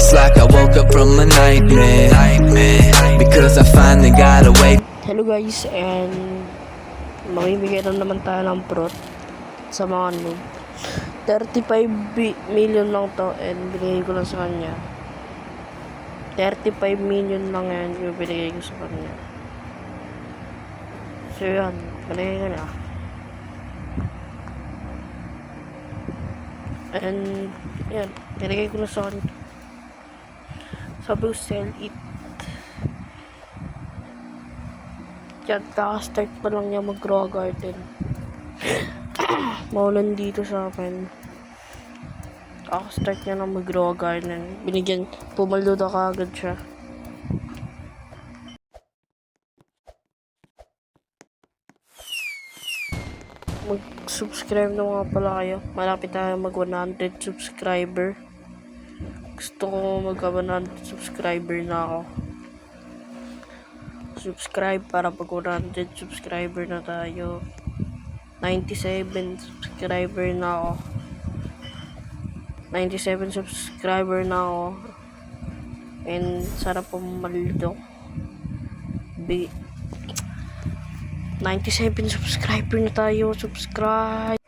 It's like I woke up from a nightmare because I finally got away. Hello guys, and mamimigay na naman tayo ng prot sa mga noob. 35 million lang to, and binigay ko lang sa kanya. 35 million lang yan yung binigay ko sa kanya. So yan, binigay ko na. And yan, binigay ko na sa kanya. Sabi ko, sell it. Yan, kaka-start pa lang niya mag-grow garden. Maulan dito sa akin. Kaka-start niya na mag-grow garden. Binigyan, pumaldo na kaagad siya. Mag-subscribe na nga pala kayo. Malapit tayo mag 100 subscriber. Gusto ko mag-100 subscriber na ako. Subscribe para pag 100 subscriber na tayo. 97 subscriber na ako. 97 subscriber na ako. And sana pumaldo. 97 subscriber na tayo. Subscribe.